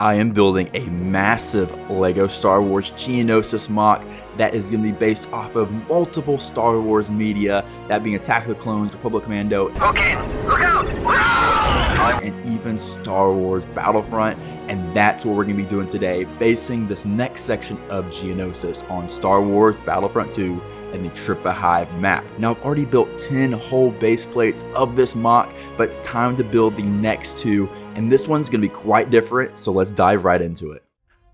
I am building a massive LEGO Star Wars Geonosis mock that is going to be based off of multiple Star Wars media, that being Attack of the Clones, Republic Commando, Okay, look out! and even Star Wars Battlefront. And that's what we're going to be doing today, basing this next section of Geonosis on Star Wars Battlefront 2 and the Trippa Hive Map. Now, I've already built 10 whole base plates of this mock, but it's time to build the next two, and this one's going to be quite different, so let's dive right into it.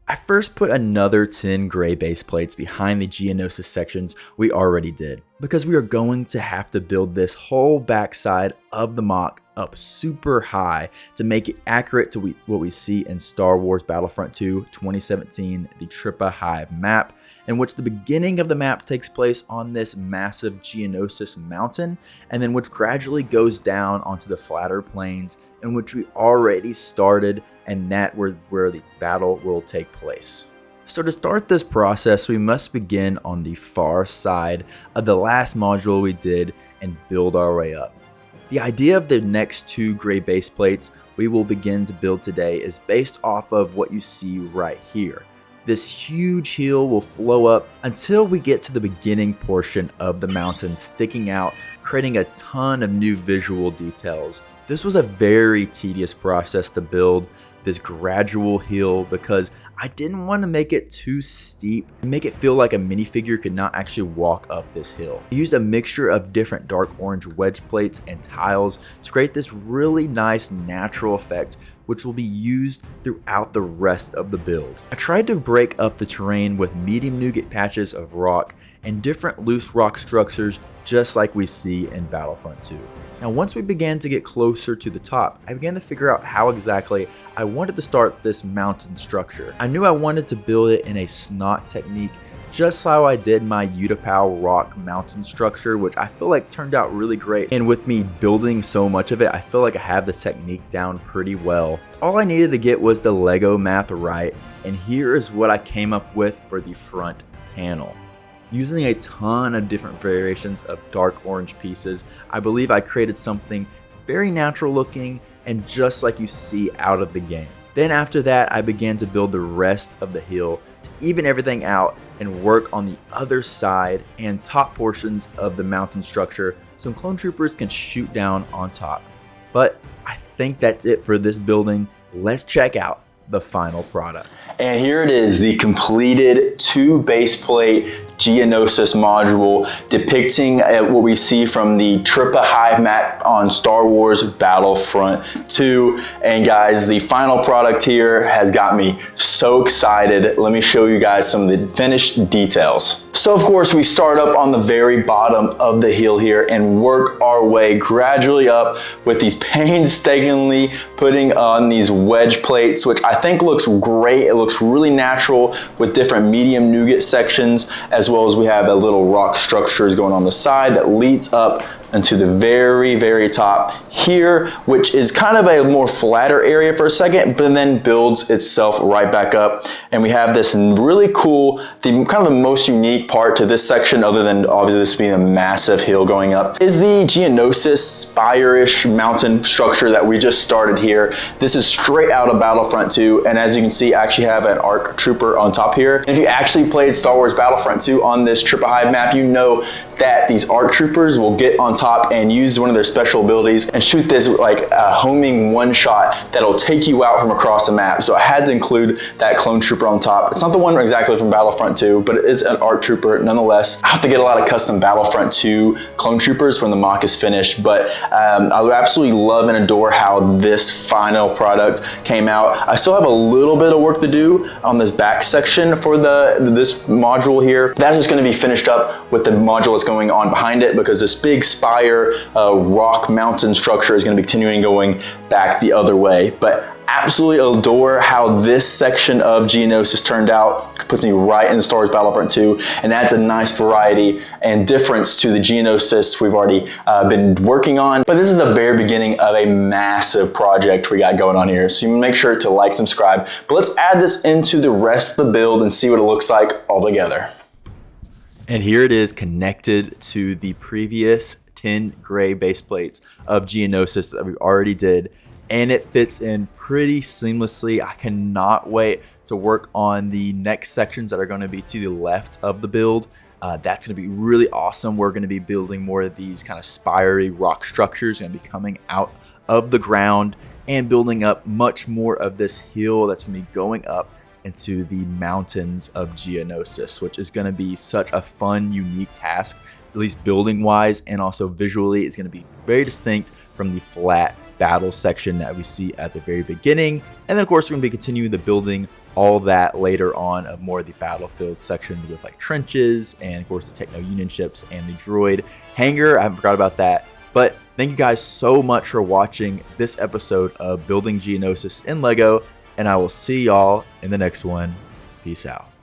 I first put another 10 gray base plates behind the Geonosis sections we already did, because we are going to have to build this whole backside of the mock up super high to make it accurate to what we see in Star Wars Battlefront 2 2017, the Trippa Hive Map, in which the beginning of the map takes place on this massive Geonosis mountain, and then which gradually goes down onto the flatter plains in which we already started, and that where the battle will take place. So to start this process, we must begin on the far side of the last module we did and build our way up. The idea of the next two gray base plates we will begin to build today is based off of what you see right here. This huge hill will flow up until we get to the beginning portion of the mountain sticking out, creating a ton of new visual details. This was a very tedious process to build this gradual hill because I didn't want to make it too steep and make it feel like a minifigure could not actually walk up this hill. I used a mixture of different dark orange wedge plates and tiles to create this really nice natural effect, which will be used throughout the rest of the build. I tried to break up the terrain with medium nougat patches of rock and different loose rock structures just like we see in Battlefront 2. Now once we began to get closer to the top, I began to figure out how exactly I wanted to start this mountain structure. I knew I wanted to build it in a snot technique, just how I did my Utapau rock mountain structure, which I feel like turned out really great. And with me building so much of it, I feel like I have the technique down pretty well. All I needed to get was the LEGO math right, and here is what I came up with for the front panel. Using a ton of different variations of dark orange pieces, I believe I created something very natural looking and just like you see out of the game. Then after that, I began to build the rest of the hill to even everything out and work on the other side and top portions of the mountain structure so clone troopers can shoot down on top. But I think that's it for this building. Let's check out the final product. And here it is, the completed 2 base plate Geonosis module depicting what we see from the Trippa Hive Map on Star Wars Battlefront 2. And guys, the final product here has got me so excited. Let me show you guys some of the finished details. So of course we start up on the very bottom of the hill here and work our way gradually up with these painstakingly putting on these wedge plates, which I think looks great. It looks really natural with different medium nougat sections, as well as we have a little rock structures going on the side that leads up into the very top here, which is kind of a more flatter area for a second, but then builds itself right back up. And we have this really cool, kind of the most unique part to this section, other than obviously this being a massive hill going up, is the Geonosis spire-ish mountain structure that we just started here. This is straight out of Battlefront 2, and as you can see, I actually have an ARC trooper on top here. And if you actually played Star Wars Battlefront 2 on this Trippa Hive map, you know that these ARC troopers will get on top and use one of their special abilities and shoot this like a homing one shot that'll take you out from across the map. So I had to include that clone trooper on top. It's not the one exactly from Battlefront 2, but it is an ARC trooper nonetheless. I have to get a lot of custom Battlefront 2 clone troopers when the mock is finished, but I absolutely love and adore how this final product came out. I still have a little bit of work to do on this back section for this module here. That's just going to be finished up with the module that's going on behind it, because this big spire rock mountain structure is going to be continuing going back the other way. But absolutely adore how this section of Geonosis turned out. Puts me right in the Star Wars Battlefront 2 and adds a nice variety and difference to the Geonosis we've already been working on. But this is the very beginning of a massive project we got going on here, so you make sure to like, subscribe. But let's add this into the rest of the build and see what it looks like all together. And here it is connected to the previous 10 gray base plates of Geonosis that we already did. and it fits in pretty seamlessly. I cannot wait to work on the next sections that are going to be to the left of the build. That's going to be really awesome. We're going to be building more of these kind of spiry rock structures, going to be coming out of the ground and building up much more of this hill that's going to be going up into the mountains of Geonosis, which is going to be such a fun, unique task, at least building wise, and also visually. It's going to be very distinct from the flat battle section that we see at the very beginning. And then of course we're going to be continuing the building all that later on of more of the battlefield section with like trenches and of course the Techno Union ships and the droid hangar. I haven't forgot about that. But thank you guys so much for watching this episode of Building Geonosis in LEGO, and I will see y'all in the next one. Peace out.